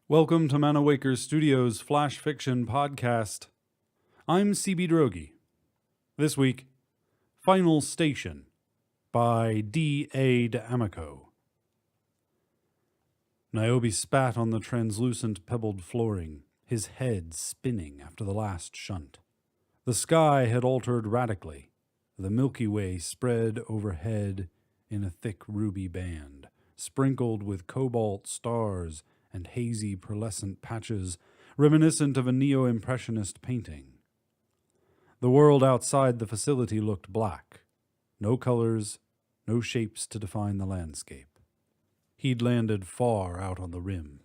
Welcome to Manawaker Studios' Flash Fiction Podcast. I'm CB Droege. This week, Final Station by D.A. D'Amico. Niobe spat on the translucent pebbled flooring, his head spinning after the last shunt. The sky had altered radically. The Milky Way spread overhead in a thick ruby band, sprinkled with cobalt stars and hazy pearlescent patches reminiscent of a neo-impressionist painting. The world outside the facility looked black. No colors, no shapes to define the landscape. He'd landed far out on the rim.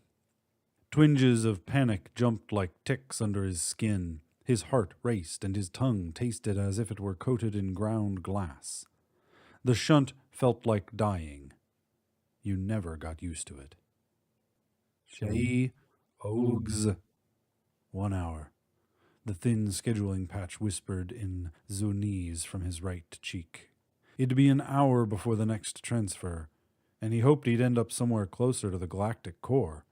Twinges of panic jumped like ticks under his skin. His heart raced and his tongue tasted as if it were coated in ground glass. The shunt felt like dying. You never got used to it. Shei Ogs. 1 hour. The thin scheduling patch whispered in Zunese from his right cheek. It'd be an hour before the next transfer, and he hoped he'd end up somewhere closer to the galactic core.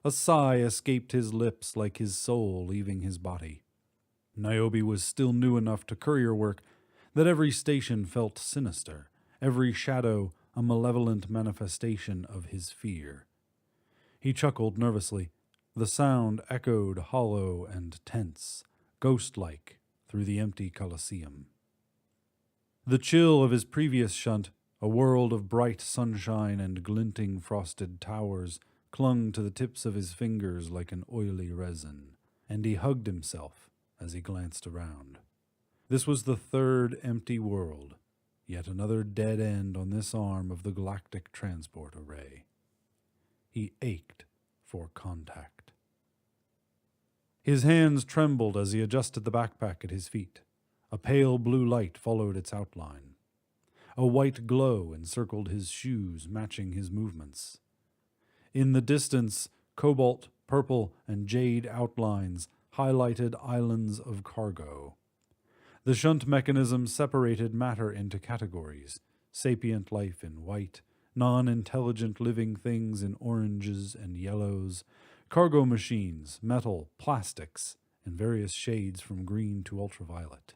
A sigh escaped his lips like his soul leaving his body. Niobe was still new enough to courier work that every station felt sinister, every shadow a malevolent manifestation of his fear. He chuckled nervously. The sound echoed hollow and tense, ghost-like, through the empty Colosseum. The chill of his previous shunt, a world of bright sunshine and glinting frosted towers, clung to the tips of his fingers like an oily resin, and he hugged himself as he glanced around. This was the third empty world, yet another dead end on this arm of the galactic transport array. He ached for contact. His hands trembled as he adjusted the backpack at his feet. A pale blue light followed its outline. A white glow encircled his shoes, matching his movements. In the distance, cobalt, purple, and jade outlines highlighted islands of cargo. The shunt mechanism separated matter into categories: sapient life in white, non-intelligent living things in oranges and yellows, cargo machines, metal, plastics, in various shades from green to ultraviolet.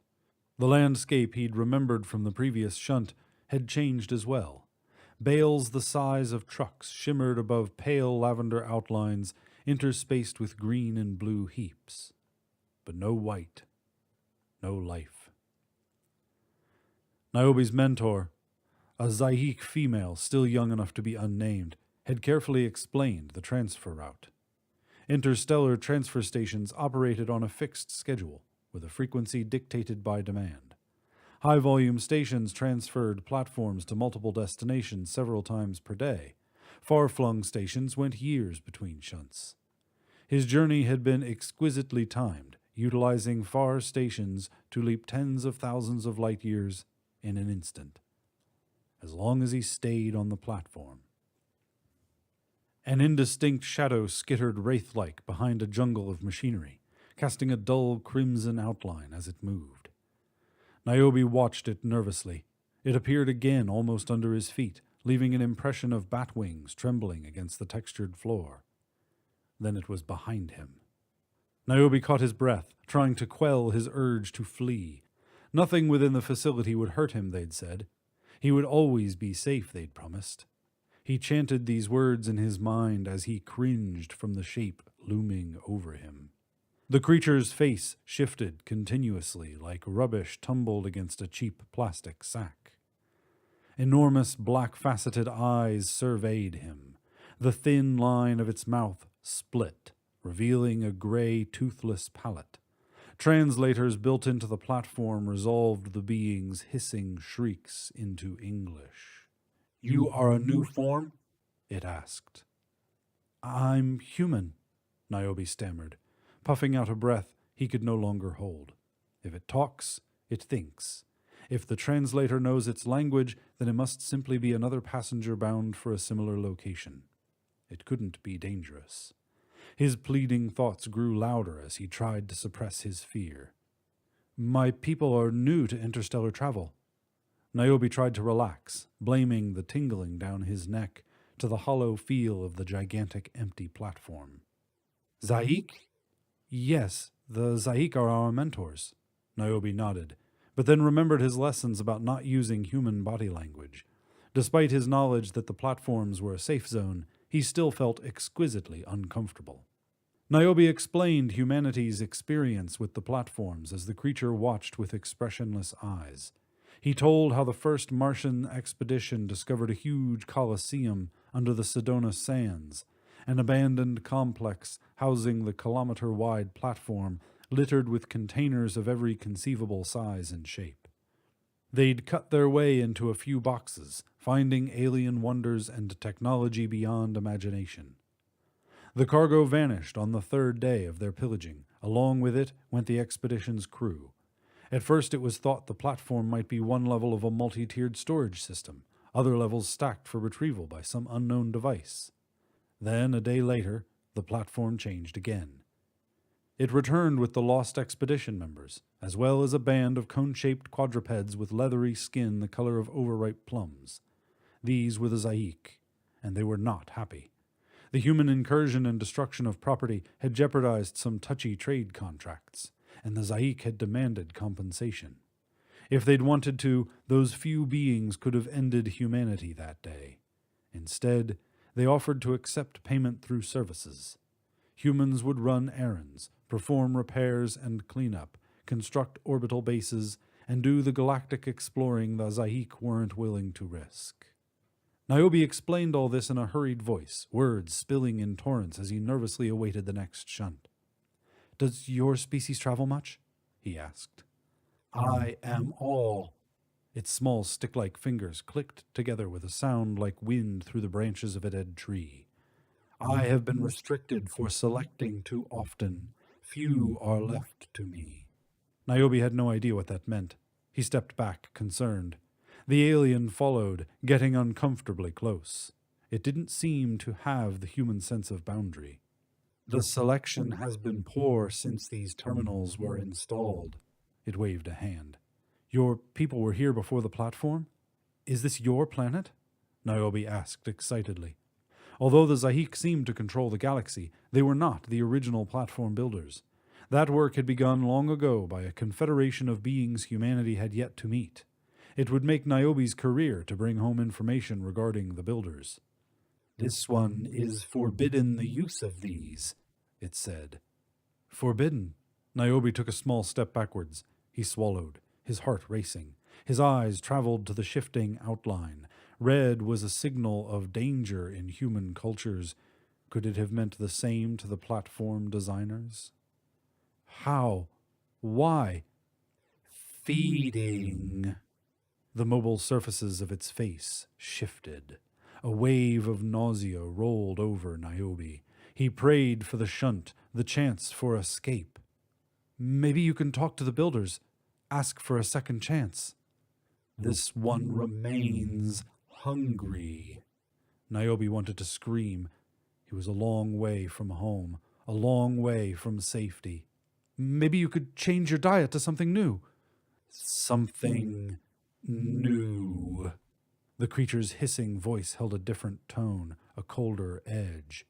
The landscape he'd remembered from the previous shunt had changed as well. Bales the size of trucks shimmered above pale lavender outlines interspaced with green and blue heaps. But no white, no life. Niobe's mentor, a Zaïk female still young enough to be unnamed, had carefully explained the transfer route. Interstellar transfer stations operated on a fixed schedule, with a frequency dictated by demand. High-volume stations transferred platforms to multiple destinations several times per day. Far-flung stations went years between shunts. His journey had been exquisitely timed, utilizing far stations to leap tens of thousands of light years in an instant, as long as he stayed on the platform. An indistinct shadow skittered wraith-like behind a jungle of machinery, casting a dull crimson outline as it moved. Niobe watched it nervously. It appeared again almost under his feet, leaving an impression of bat wings trembling against the textured floor. Then it was behind him. Niobe caught his breath, trying to quell his urge to flee. Nothing within the facility would hurt him, they'd said. He would always be safe, they'd promised. He chanted these words in his mind as he cringed from the shape looming over him. The creature's face shifted continuously like rubbish tumbled against a cheap plastic sack. Enormous black-faceted eyes surveyed him. The thin line of its mouth split, revealing a gray, toothless palate. Translators built into the platform resolved the being's hissing shrieks into English. "You are a new form?" it asked. "I'm human," Niobe stammered, puffing out a breath he could no longer hold. If it talks, it thinks. If the translator knows its language, then it must simply be another passenger bound for a similar location. It couldn't be dangerous. His pleading thoughts grew louder as he tried to suppress his fear. "My people are new to interstellar travel." Niobe tried to relax, blaming the tingling down his neck to the hollow feel of the gigantic empty platform. Zaik? Yes, the Zaik are our mentors. Niobe nodded, but then remembered his lessons about not using human body language. Despite his knowledge that the platforms were a safe zone, he still felt exquisitely uncomfortable. Niobe explained humanity's experience with the platforms as the creature watched with expressionless eyes. He told how the first Martian expedition discovered a huge coliseum under the Sedona sands, an abandoned complex housing the kilometer-wide platform littered with containers of every conceivable size and shape. They'd cut their way into a few boxes, finding alien wonders and technology beyond imagination. The cargo vanished on the third day of their pillaging. Along with it went the expedition's crew. At first it was thought the platform might be one level of a multi-tiered storage system, other levels stacked for retrieval by some unknown device. Then, a day later, the platform changed again. It returned with the lost expedition members, as well as a band of cone-shaped quadrupeds with leathery skin the color of overripe plums. These were the Zaik, and they were not happy. The human incursion and destruction of property had jeopardized some touchy trade contracts, and the Zaik had demanded compensation. If they'd wanted to, those few beings could have ended humanity that day. Instead, they offered to accept payment through services. Humans would run errands, perform repairs and cleanup, construct orbital bases, and do the galactic exploring the Zaik weren't willing to risk. Niobe explained all this in a hurried voice, words spilling in torrents as he nervously awaited the next shunt. "Does your species travel much?" he asked. "I am all." Its small stick-like fingers clicked together with a sound like wind through the branches of a dead tree. "I have been restricted for selecting too often. Few are left to me." Niobe had no idea what that meant. He stepped back, concerned. The alien followed, getting uncomfortably close. It didn't seem to have the human sense of boundary. "The selection has been poor since these terminals were installed." It waved a hand. "Your people were here before the platform? Is this your planet?" Niobe asked excitedly. Although the Zaik seemed to control the galaxy, they were not the original platform builders. That work had begun long ago by a confederation of beings humanity had yet to meet. It would make Niobe's career to bring home information regarding the builders. "This one is forbidden the use of these," it said. "Forbidden?" Niobe took a small step backwards. He swallowed, his heart racing. His eyes traveled to the shifting outline. Red was a signal of danger in human cultures. Could it have meant the same to the platform designers? How? Why? "Feeding." The mobile surfaces of its face shifted. A wave of nausea rolled over Niobe. He prayed for the shunt, the chance for escape. "Maybe you can talk to the builders. Ask for a second chance." "This one remains hungry." Niobe wanted to scream. He was a long way from home, a long way from safety. "Maybe you could change your diet to something new." "Something new." The creature's hissing voice held a different tone, a colder edge.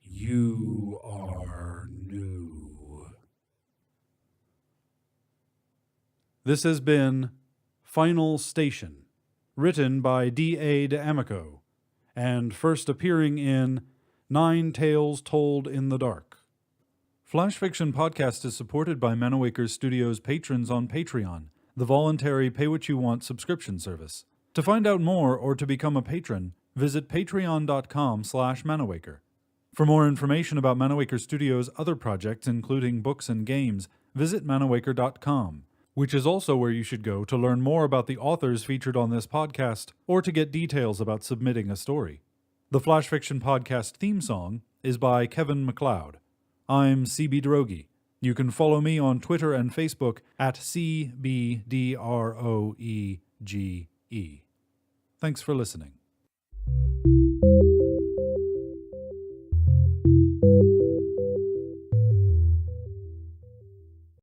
"You are new." This has been Final Station, written by D.A. D'Amico, and first appearing in 9 Tales Told in the Dark. Flash Fiction Podcast is supported by Manawaker Studios patrons on Patreon, the voluntary pay-what-you-want subscription service. To find out more or to become a patron, visit patreon.com/Manawaker. For more information about Manawaker Studios' other projects, including books and games, visit manawaker.com, which is also where you should go to learn more about the authors featured on this podcast or to get details about submitting a story. The Flash Fiction Podcast theme song is by Kevin MacLeod. I'm CB Droege. You can follow me on Twitter and Facebook at CBDROEGE. Thanks for listening.